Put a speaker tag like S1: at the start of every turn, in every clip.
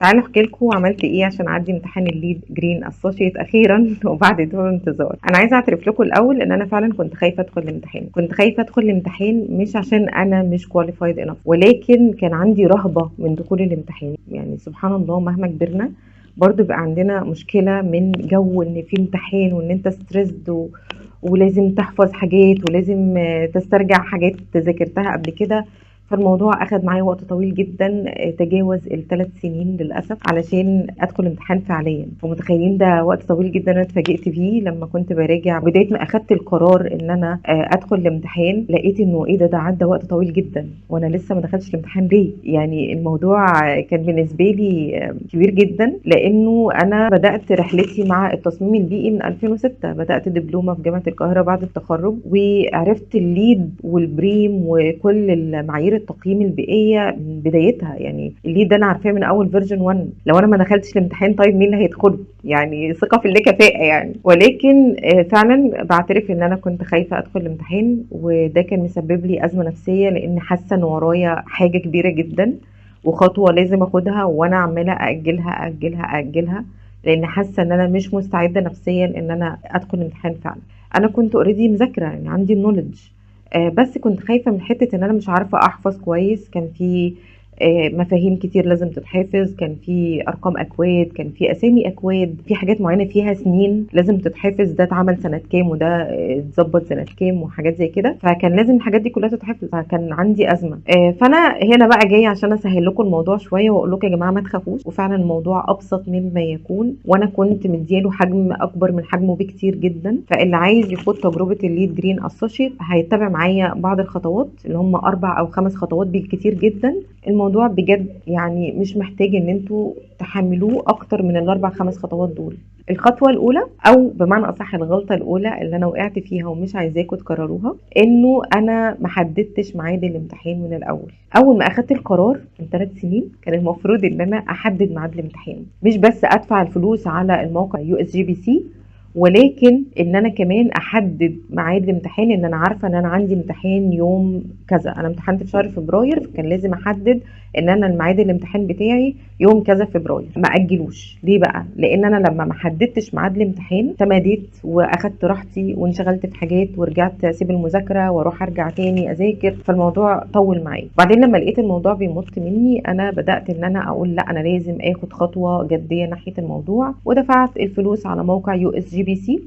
S1: تعالوا احكي لكم عملت ايه عشان اعدي امتحان الليد جرين اسوشيت اخيرا وبعد طول انتظار. انا عايزه اعترف لكم الاول ان انا فعلا كنت خايفه ادخل الامتحان، كنت خايفه ادخل الامتحان مش عشان انا مش كواليفايد انف، ولكن كان عندي رهبه من دخول الامتحان. يعني سبحان الله مهما كبرنا برضو بقى عندنا مشكله من جو ان في امتحان وان انت ستريسد ولازم تحفظ حاجات ولازم تسترجع حاجات ذاكرتها قبل كده. فالموضوع اخد معايا وقت طويل جدا، تجاوز ال3 سنين للاسف علشان ادخل امتحان فعليا. فمتخيلين ده وقت طويل جدا. انا اتفاجئت بيه لما كنت براجع بدايه ما اخدت القرار ان انا ادخل الامتحان، لقيت انه ايه ده عدى وقت طويل جدا وانا لسه ما دخلتش الامتحان ليه. يعني الموضوع كان بالنسبه لي كبير جدا، لانه انا بدات رحلتي مع التصميم البيئي من 2006. بدات دبلومه في جامعه القاهره بعد التخرج، وعرفت الليد والبريم وكل المعايير التقييم البيئيه من بدايتها. يعني الليد ده انا عارفاه من اول فيرجن 1. لو انا ما دخلتش الامتحان طيب مين اللي هيدخله؟ يعني ثقه في اللي كفاءه يعني. ولكن فعلا بعترف ان انا كنت خايفه ادخل الامتحان، وده كان مسبب لي ازمه نفسيه، لان حاسه ان ورايا حاجه كبيره جدا وخطوه لازم اخدها، وانا عماله اجلها اجلها اجلها، لان حاسه ان انا مش مستعده نفسيا ان انا ادخل الامتحان فعلا. انا كنت اوريدي مذاكره، يعني عندي النولج، بس كنت خايفة من حتة ان انا مش عارفة احفظ كويس. كان في مفاهيم كتير لازم تتحفظ، كان في ارقام اكواد، كان في اسامي اكواد، في حاجات معينة فيها سنين لازم تتحفظ، ده اتعمل سنة كام وده اتظبط سنة كام وحاجات زي كده. فكان لازم الحاجات دي كلها تتحفظ، فكان عندي ازمة. فانا هنا بقى جاية عشان اسهل لكم الموضوع شوية واقول لكم يا جماعة ما تخافوش، وفعلا الموضوع ابسط مما يكون، وانا كنت مدياله حجم اكبر من حجمه بكتير جدا. فاللي عايز يخوض تجربة الليد جرين اسوشيت هيتبع معايا بعض الخطوات اللي هم 4 أو 5 خطوات بالكتير جدا. الموضوع بجد يعني مش محتاج ان انتوا تحملوه اكتر من ال4 5 خطوات دول. الخطوة الأولى، أو بمعنى أصح الغلطة الأولى اللي أنا وقعت فيها ومش عايزاكوا تكرروها، إنه أنا محددتش ميعاد الامتحان من الأول. أول ما أخدت القرار من 3 سنين كان المفروض إن أنا أحدد ميعاد الامتحان، مش بس أدفع الفلوس على الموقع USGBC، ولكن ان انا كمان احدد ميعاد الامتحان. ان انا عارفه ان انا عندي امتحان يوم كذا، انا امتحنت في شهر فبراير، فكان لازم احدد ان انا الميعاد الامتحان بتاعي يوم كذا فبراير، ما اجلوش. ليه بقى؟ لان انا لما ما حددتش ميعاد الامتحان تماديت واخدت راحتي وانشغلت في حاجات، ورجعت اسيب المذاكره واروح ارجع تاني اذاكر، فالموضوع طول معايا. بعدين لما لقيت الموضوع بيمط مني، انا بدات ان انا اقول لا، انا لازم اخد خطوه جديه ناحيه الموضوع، ودفعت الفلوس على موقع USGBC،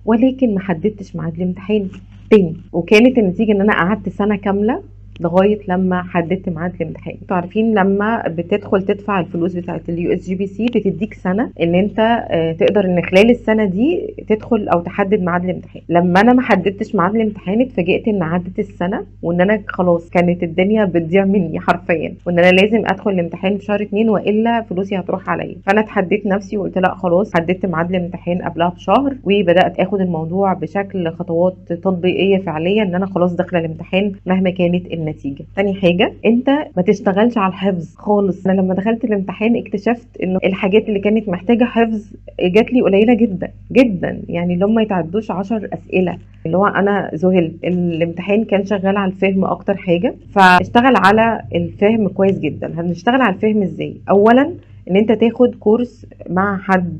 S1: ولكن ما حددتش ميعاد الامتحان تاني. وكانت النتيجة ان انا قعدت سنة كاملة لغاية لما حددت ميعاد الامتحان. انتوا عارفين لما بتدخل تدفع الفلوس بتاعة USGBC بتديك سنة ان انت تقدر ان خلال السنة دي تدخل او تحدد ميعاد الامتحان. لما انا ما حددتش ميعاد الامتحان اتفاجئت ان عدت السنة، وان انا خلاص كانت الدنيا بتضيع مني حرفيا، وان انا لازم ادخل الامتحان في شهر 2 والا فلوسي هتروح عليا. فانا اتحديت نفسي وقلت لا خلاص، حددت ميعاد الامتحان قبلها بشهر، وبدات اخد الموضوع بشكل خطوات تطبيقيه فعليه، ان انا خلاص داخله الامتحان مهما كانت النتيجه. تاني حاجه، انت ما تشتغلش على الحفظ خالص. انا لما دخلت الامتحان اكتشفت انه الحاجات اللي كانت محتاجه حفظ جات لي قليله جدا جدا، يعني اللي هم يتعدوش 10 اسئله. اللي هو انا ذهلت. الامتحان كان شغال على الفهم اكتر حاجه، فاشتغل على الفهم كويس جدا. هنشتغل على الفهم ازاي؟ اولا ان انت تاخد كورس مع حد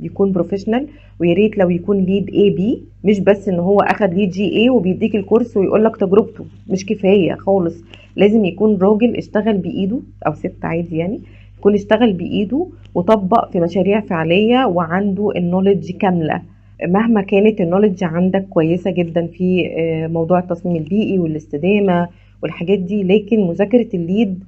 S1: يكون بروفيشنال، ويا ريت لو يكون ليد AB، مش بس ان هو اخد ليد GA وبيديك الكورس ويقول لك تجربته. مش كفايه خالص، لازم يكون راجل اشتغل بايده، او ست عادي يعني، يكون اشتغل بايده وطبق في مشاريع فعليه وعنده النولج كامله. مهما كانت النولج عندك كويسه جدا في موضوع التصميم البيئي والاستدامه والحاجات دي، لكن مذاكره الليد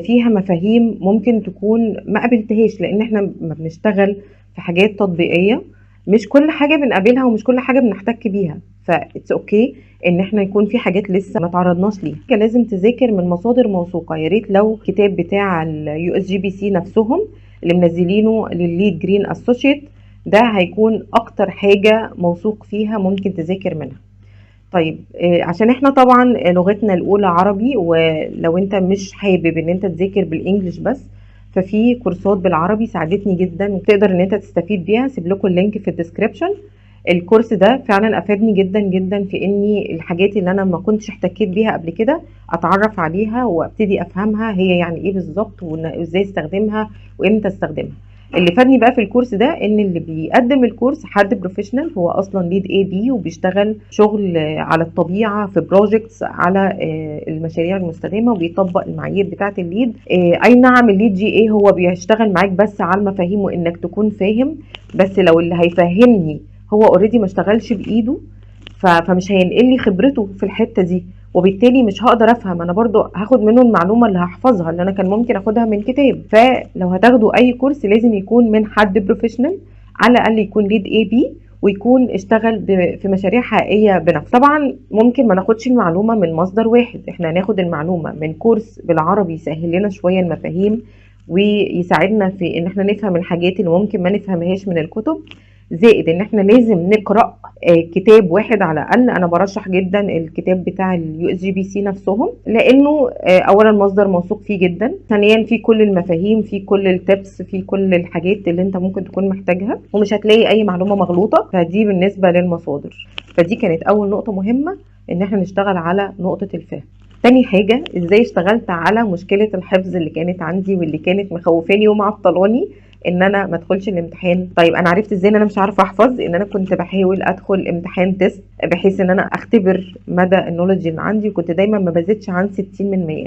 S1: فيها مفاهيم ممكن تكون ما قابلتهاش، لان احنا ما بنشتغل في حاجات تطبيقيه، مش كل حاجه بنقابلها ومش كل حاجه بنحتك بيها. فاتس اوكي ان احنا يكون في حاجات لسه ما تعرضناش ليها. لازم تذاكر من مصادر موثوقه. يا ريت لو كتاب بتاع USGBC نفسهم اللي منزلينه للليد جرين اسوشيت، ده هيكون اكتر حاجه موثوق فيها ممكن تذاكر منها. طيب عشان احنا طبعا لغتنا الاولى عربي، ولو انت مش حابب ان انت تذاكر بالانجلش بس، ففي كورسات بالعربي ساعدتني جدا وتقدر ان انت تستفيد بيها. سيب لكم اللينك في الديسكريبشن. الكورس ده فعلا افادني جدا جدا في اني الحاجات اللي انا ما كنتش احتكيت بيها قبل كده اتعرف عليها وابتدي افهمها هي يعني ايه بالظبط وازاي استخدمها وامتى استخدمها. اللي فادني بقى في الكورس ده ان اللي بيقدم الكورس حد بروفيشنال، هو اصلا ليد اي بي وبيشتغل شغل على الطبيعه في بروجكتس على المشاريع المستدامه وبيطبق المعايير بتاعه الليد. اي نعم الليد جي اي هو بيشتغل معاك بس على المفاهيم وانك تكون فاهم، بس لو اللي هيفهمني هو اوريدي ما اشتغلش بايده فمش هينقل لي خبرته في الحته دي، وبالتالي مش هقدر افهم، انا برضو هاخد منه المعلومه اللي هحفظها اللي انا كان ممكن اخدها من كتاب. فلو هتاخدوا اي كورس لازم يكون من حد بروفيشنال، على الاقل يكون ليد اي بي ويكون اشتغل في مشاريع حقيقيه بنفسه. طبعا ممكن ما ناخدش المعلومه من مصدر واحد، احنا هناخد المعلومه من كورس بالعربي يسهل لنا شويه المفاهيم ويساعدنا في ان احنا نفهم الحاجات اللي ممكن ما نفهمهاش من الكتب، زائد ان احنا لازم نقرا كتاب واحد على الاقل. انا برشح جدا الكتاب بتاع اليو اس جي بي سي نفسهم، لانه اولا مصدر موثوق فيه جدا، ثانيا فيه كل المفاهيم، فيه كل التبس، فيه كل الحاجات اللي انت ممكن تكون محتاجها ومش هتلاقي اي معلومه مغلوطه. فدي بالنسبه للمصادر، فدي كانت اول نقطه مهمه ان احنا نشتغل على نقطه الفهم. تاني حاجة ازاي اشتغلت على مشكلة الحفظ اللي كانت عندي واللي كانت مخوفاني ومعطلاني ان انا ما ادخلش الامتحان. طيب انا عرفت ازاي ان انا مش عارفه احفظ؟ ان انا كنت بحاول ادخل امتحان تيست بحيث ان انا اختبر مدى النولج اللي عندي، وكنت دايما ما بزيدش عن 60 من 100.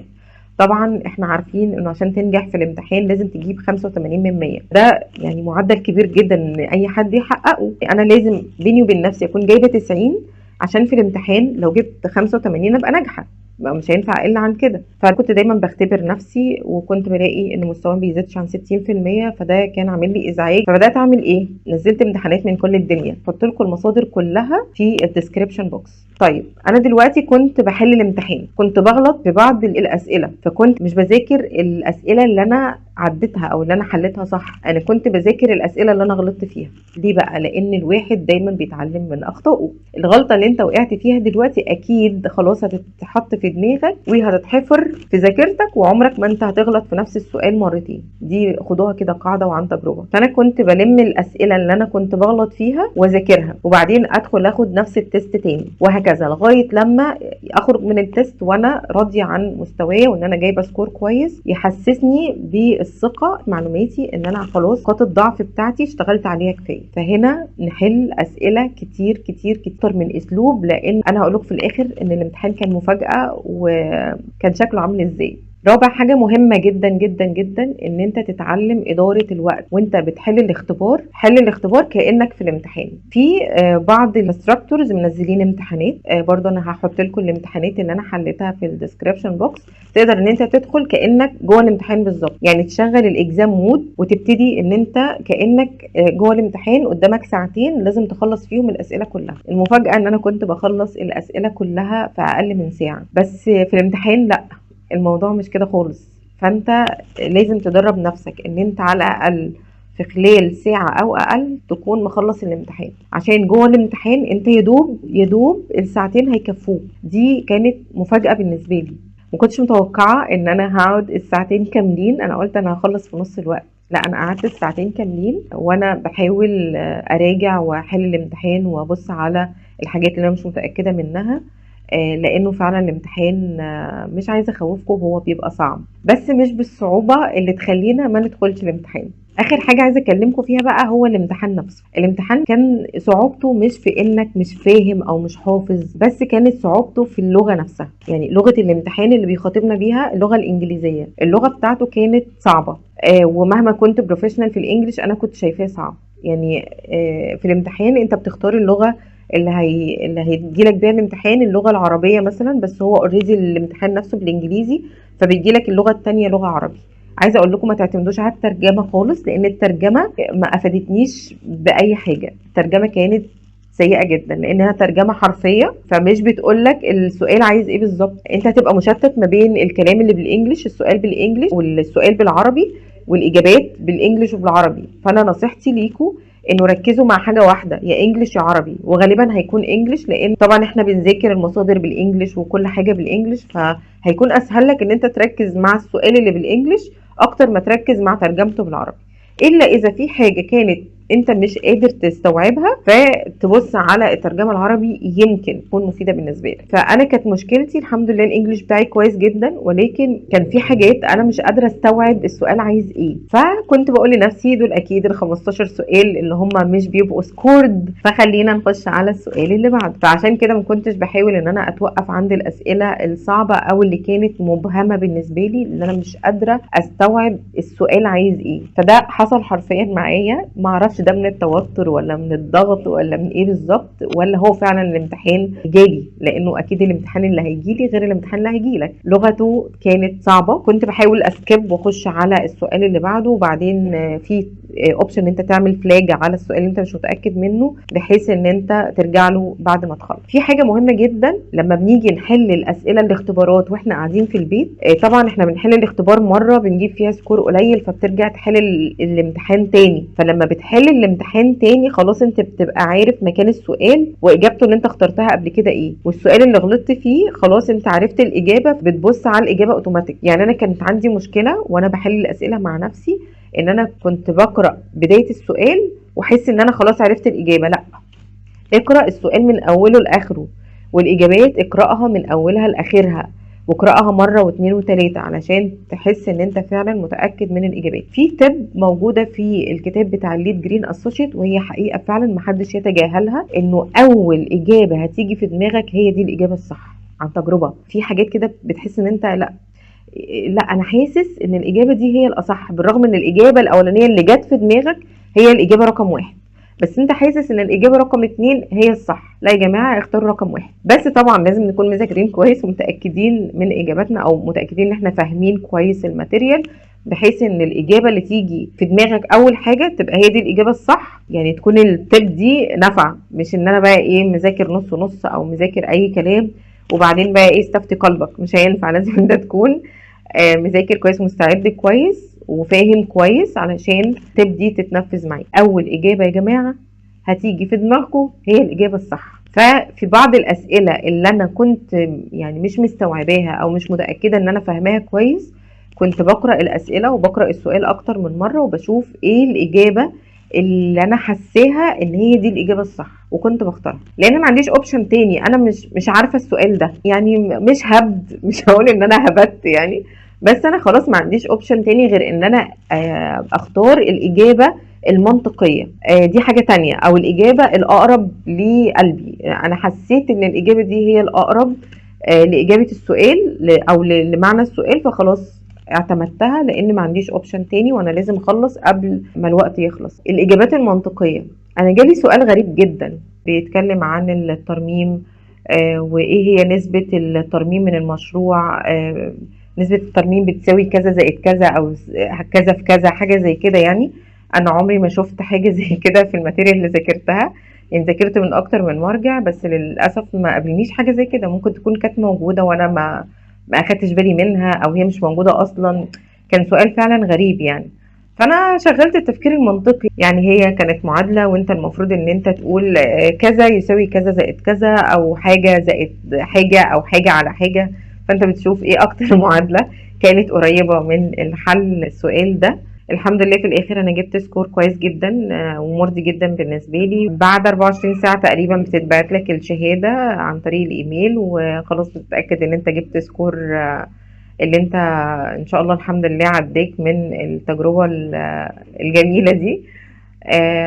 S1: طبعا احنا عارفين انه عشان تنجح في الامتحان لازم تجيب 85 من 100، ده يعني معدل كبير جدا ان اي حد يحققه. انا لازم بيني وبين نفسي اكون جايبه 90 عشان في الامتحان لو جبت 85 ابقى ناجحه، مش هينفع اقل عن كده. فكنت دايما بختبر نفسي وكنت بلاقي ان مستواي ما بيزيدش عن 60%، فده كان عامل لي ازعاج. فبدات اعمل ايه؟ نزلت امتحانات من كل الدنيا، حط لكم المصادر كلها في الديسكريبشن بوكس. طيب انا دلوقتي كنت بحل الامتحان، كنت بغلط في بعض الاسئله، فكنت مش بذاكر الاسئله اللي انا عديتها او اللي انا حليتها صح، انا كنت بذاكر الاسئله اللي انا غلطت فيها. ليه بقى؟ لان الواحد دايما بيتعلم من اخطائه. الغلطه اللي انت وقعت فيها دلوقتي اكيد خلاص هتتحط في دماغك وهتتحفر في ذاكرتك، وعمرك ما انت هتغلط في نفس السؤال مرتين. دي خدوها كده قاعده وعن تجربه. فانا كنت بلم الاسئله اللي انا كنت بغلط فيها واذاكرها، وبعدين ادخل اخد نفس التست تاني، وهكذا لغايه لما اخرج من التست وانا راضيه عن مستواي وان انا جايبه سكور كويس يحسسني بالثقه معلوماتي ان انا خلاص نقاط الضعف بتاعتي اشتغلت عليها كفايه. فهنا نحل اسئله كتير كتير كتير من اسلوب، لان انا هقول لكم في الاخر ان الامتحان كان مفاجاه وكان شكله عامل ازاي. رابع حاجة مهمة جدا جدا جدا ان انت تتعلم ادارة الوقت وانت بتحل الاختبار. حل الاختبار كأنك في الامتحان. في بعض الانستراكتورز منزلين امتحانات، برضو انا هحط لكم الامتحانات اللي انا حليتها في الديسكريبشن بوكس، تقدر ان انت تدخل كأنك جوه الامتحان بالظبط، يعني تشغل الاكزام مود وتبتدي ان انت كأنك جوه الامتحان، قدامك ساعتين لازم تخلص فيهم الاسئلة كلها. المفاجأة ان انا كنت بخلص الاسئلة كلها في اقل من ساعة، بس في الامتحان لا، الموضوع مش كده خالص. فانت لازم تدرب نفسك ان انت على الاقل في خلال ساعة او اقل تكون مخلص الامتحان، عشان جوه الامتحان انت يدوب الساعتين هيكفوك. دي كانت مفاجأة بالنسبة لي، ما كنتش متوقعة ان انا هقعد الساعتين كاملين. انا قلت انا هخلص في نص الوقت، لا انا قعدت الساعتين كاملين وانا بحاول اراجع واحل الامتحان وابص على الحاجات اللي انا مش متأكدة منها، لانه فعلا الامتحان مش عايزه اخوفكم، هو بيبقى صعب بس مش بالصعوبه اللي تخلينا ما ندخلش الامتحان. اخر حاجه عايزه اكلمكم فيها بقى هو الامتحان نفسه. الامتحان كان صعوبته مش في انك مش فاهم او مش حافظ، بس كانت صعوبته في اللغه نفسها. يعني لغه الامتحان اللي بيخاطبنا بيها اللغه الانجليزيه، اللغه بتاعته كانت صعبه، ومهما كنت بروفيشنال في الانجليش انا كنت شايفاه صعب. يعني في الامتحان انت بتختار اللغه اللي هيجيلك بيها الامتحان، اللغه العربيه مثلا، بس هو اوريدي الامتحان نفسه بالانجليزي، فبيجيلك اللغه الثانيه لغه عربي. عايزه اقول لكم ما تعتمدوش على الترجمه خالص، لان الترجمه ما افادتنيش باي حاجه. الترجمه كانت سيئه جدا لانها ترجمه حرفيه، فمش بتقولك السؤال عايز ايه بالظبط. انت هتبقى مشتت ما بين الكلام اللي بالانجلش، السؤال بالانجلش والسؤال بالعربي، والاجابات بالانجلش وبالعربي. فانا نصيحتي ليكم انه ركزوا مع حاجه واحده، يا انجلش يا عربي، وغالبا هيكون انجلش لان طبعا احنا بنذاكر المصادر بالانجلش وكل حاجه بالانجلش، فهيكون اسهل لك ان انت تركز مع السؤال اللي بالانجلش اكتر ما تركز مع ترجمته بالعربي. الا اذا في حاجه كانت انت مش قادر تستوعبها، فتبص على الترجمه العربي يمكن تكون مفيده بالنسبه لك. فانا كانت مشكلتي الحمد لله الانجليش بتاعي كويس جدا، ولكن كان في حاجات انا مش قادره استوعب السؤال عايز ايه. فكنت بقول لنفسي دول اكيد ال 15 سؤال اللي هم مش بيبقوا سكورد، فخلينا نخش على السؤال اللي بعده. فعشان كده ما كنتش بحاول ان انا اتوقف عند الاسئله الصعبه او اللي كانت مبهمه بالنسبه لي، اللي انا مش قادره استوعب السؤال عايز ايه. فده حصل حرفيا معايا، ما اعرفش ده من التوتر ولا من الضغط ولا من ايه بالظبط، ولا هو فعلا الامتحان جالي، لانه اكيد الامتحان اللي هيجي لي غير الامتحان اللي هيجي لك. لغته كانت صعبه، كنت بحاول اسكيب واخش على السؤال اللي بعده، وبعدين في اوبشن ان انت تعمل فلاج على السؤال اللي انت مش متاكد منه، بحيث ان انت ترجع له بعد ما تخلص. في حاجه مهمه جدا لما بنيجي نحل الاسئله الاختبارات واحنا قاعدين في البيت، طبعا احنا بنحل الاختبار مره بنجيب فيها سكور قليل، فبترجع تحل الامتحان تاني. فلما بتحل الامتحان تاني خلاص انت بتبقى عارف مكان السؤال واجابته اللي انت اخترتها قبل كده ايه، والسؤال اللي غلطت فيه خلاص انت عرفت الاجابه، بتبص على الاجابه اوتوماتيك. يعني انا كانت عندي مشكله وانا بحل الاسئله مع نفسي، ان انا كنت بقرا بدايه السؤال واحس ان انا خلاص عرفت الاجابه. لا، اقرا السؤال من اوله لاخره، والاجابات اقراها من اولها لاخرها، واقراها مره واثنين وثلاثه علشان تحس ان انت فعلا متاكد من الاجابات. في تب موجوده في الكتاب بتاع الليد جرين اسوشيت، وهي حقيقه فعلا محدش يتجاهلها، انه اول اجابه هتيجي في دماغك هي دي الاجابه الصح. عن تجربه، في حاجات كده بتحس ان انت لا انا حاسس ان الاجابه دي هي الاصح، بالرغم ان الاجابه الاولانيه اللي جت في دماغك هي الاجابه رقم واحد، بس انت حاسس ان الاجابه رقم اتنين هي الصح. لا يا جماعه، اختاروا رقم واحد. بس طبعا لازم نكون مذاكرين كويس ومتاكدين من اجاباتنا، او متاكدين ان احنا فاهمين كويس الماتيريال، بحيث ان الاجابه اللي تيجي في دماغك اول حاجه تبقى هي دي الاجابه الصح. يعني تكون التب دي نفع، مش ان انا بقى ايه مذاكر نص نص او مذاكر اي كلام وبعدين بقى ايه استفتي قلبك. مش هينفع، لازم انت تكون مذاكر كويس ومستعد كويس وفاهم كويس علشان تبدي تتنفذ معي. اول اجابه يا جماعه هتيجي في دماغكم هي الاجابه الصح. ففي بعض الاسئله اللي انا كنت يعني مش مستوعباها او مش متاكده ان انا فاهماها كويس، كنت بقرا الاسئله وبقرا السؤال اكتر من مره وبشوف ايه الاجابه اللي انا حاساها ان هي دي الاجابه الصح، وكنت بختارها. لان ما عنديش اوبشن تاني، انا مش عارفه السؤال ده، يعني مش هبد، مش هقول ان انا هبت يعني، بس انا خلاص ما عنديش اوبشن تاني غير ان انا اختار الاجابه المنطقيه. دي حاجه تانية، او الاجابه الاقرب لقلبي. انا حسيت ان الاجابه دي هي الاقرب لاجابه السؤال او لمعنى السؤال، فخلاص اعتمدتها، لان ما عنديش اوبشن تاني وانا لازم اخلص قبل ما الوقت يخلص. الاجابات المنطقيه، انا جالي سؤال غريب جدا بيتكلم عن الترميم، وايه هي نسبه الترميم من المشروع. نسبة الترميم بتساوي كذا زائد كذا، او كذا في كذا، حاجة زي كده يعني. انا عمري ما شفت حاجة زي كده في الماتيريال اللي ذاكرتها، يعني ذاكرت من اكتر من مرجع، بس للاسف ما قابلنيش حاجة زي كده. ممكن تكون كانت موجودة وانا ما اخدتش بالي منها، او هي مش موجودة اصلا. كان سؤال فعلا غريب يعني. فانا شغلت التفكير المنطقي، يعني هي كانت معادلة وانت المفروض ان انت تقول كذا يساوي كذا زائد كذا، او حاجة زائد حاجة، او حاجة على حاجة. فانت بتشوف ايه اكتر معادلة كانت قريبة من الحل السؤال ده. الحمد لله في الاخر انا جبت سكور كويس جدا ومرضي جدا بالنسبة لي. بعد 24 ساعة تقريبا بتتبعت لك الشهادة عن طريق الايميل، وخلاص بتتأكد ان انت جبت سكور اللي انت ان شاء الله الحمد لله عديك من التجربة الجميلة دي.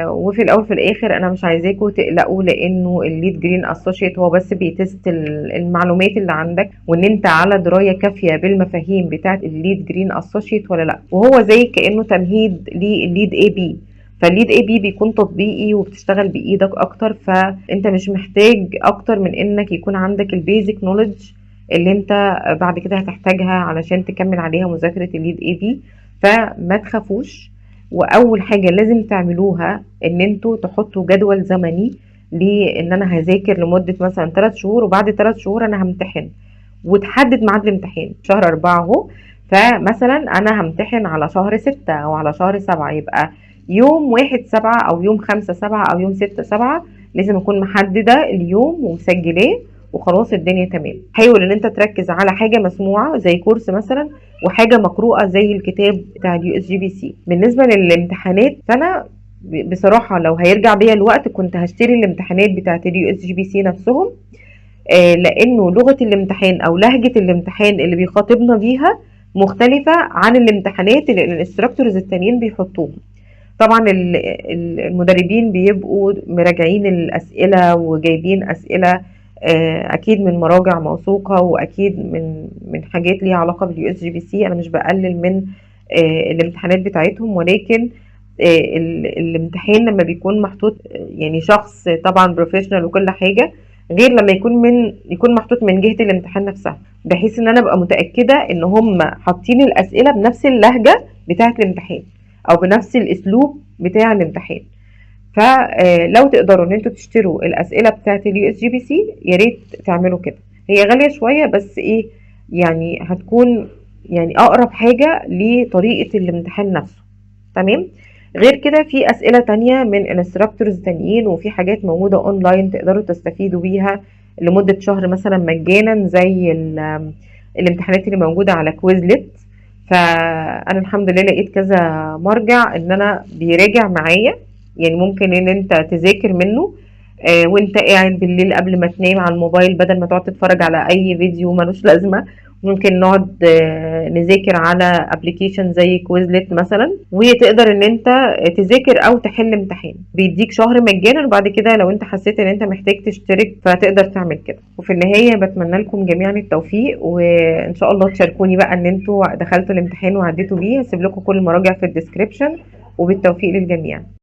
S1: وفي الاول في الاخر انا مش عايزاكم تقلقوا، لانه الليد جرين اسوشيت هو بس بيتست المعلومات اللي عندك، وان انت على درايه كافيه بالمفاهيم بتاعه الليد جرين اسوشيت ولا لا. وهو زي كانه تمهيد للليد اي بي. فالليد اي بي بيكون تطبيقي وبتشتغل بايدك اكتر، فانت مش محتاج اكتر من انك يكون عندك البيزك نوليدج اللي انت بعد كده هتحتاجها علشان تكمل عليها مذاكره الليد اي بي. فما تخافوش. واول حاجه لازم تعملوها ان انتوا تحطوا جدول زمني، لان انا هذاكر لمده مثلا 3 شهور، وبعد 3 شهور انا همتحن، وتحدد ميعاد الامتحان شهر 4 اهو. فمثلا انا همتحن على شهر 6 او على شهر 7، يبقى يوم 1/7 او يوم 5/7 او يوم 6/7. لازم اكون محدده اليوم ومسجلاه، وخلاص الدنيا تمام. حاول ان انت تركز على حاجه مسموعه زي كورس مثلا، وحاجه مقروءه زي الكتاب بتاع الUSGBC. بالنسبه للامتحانات، فانا بصراحة لو هيرجع بيا الوقت كنت هشتري الامتحانات بتاعت اليو اس جي بي سي نفسهم، لانه لغة الامتحان او لهجة الامتحان اللي بيخاطبنا بيها مختلفة عن الامتحانات اللي الانستراكتورز التانيين بيحطوها. طبعا المدربين بيبقوا مراجعين الاسئلة وجايبين اسئلة اكيد من مراجع موثوقة، واكيد من حاجات ليها علاقة باليو اس جي بي سي. انا مش بقلل من الامتحانات بتاعتهم، ولكن الامتحان لما بيكون محطوط يعني شخص طبعا بروفيشنال وكل حاجة، غير لما يكون محطوط من جهة الامتحان نفسها، بحيث ان انا ابقى متأكدة ان هم حاطين الاسئلة بنفس اللهجة بتاعة الامتحان او بنفس الاسلوب بتاع الامتحان. فلو تقدروا ان انتوا تشتروا الاسئله بتاعه اليو اس جي بي سي يا ريت تعملوا كده. هي غاليه شويه بس ايه يعني هتكون يعني اقرب حاجه لطريقه الامتحان نفسه. تمام. غير كده في اسئله تانية من انستراكتورز تانيين، وفي حاجات موجوده اونلاين تقدروا تستفيدوا بيها لمده شهر مثلا مجانا، زي الامتحانات اللي موجوده على كويزلت. فانا الحمد لله لقيت كذا مرجع ان انا بيراجع معايا، يعني ممكن ان انت تذاكر منه وانت قاعد بالليل قبل ما تنام على الموبايل، بدل ما تقعد تتفرج على اي فيديو ملوش لازمه. ممكن نقعد نذاكر على ابلكيشن زي كويزلت مثلا، وتقدر ان انت تذاكر او تحل امتحان. بيديك شهر مجانا، وبعد كده لو انت حسيت ان انت محتاج تشترك فتقدر تعمل كده. وفي النهايه بتمنى لكم جميعا التوفيق، وان شاء الله تشاركوني بقى ان انتوا دخلتوا الامتحان وعديتوا بيه. هسيب لكم كل المراجع في الديسكريبشن، وبالتوفيق للجميع.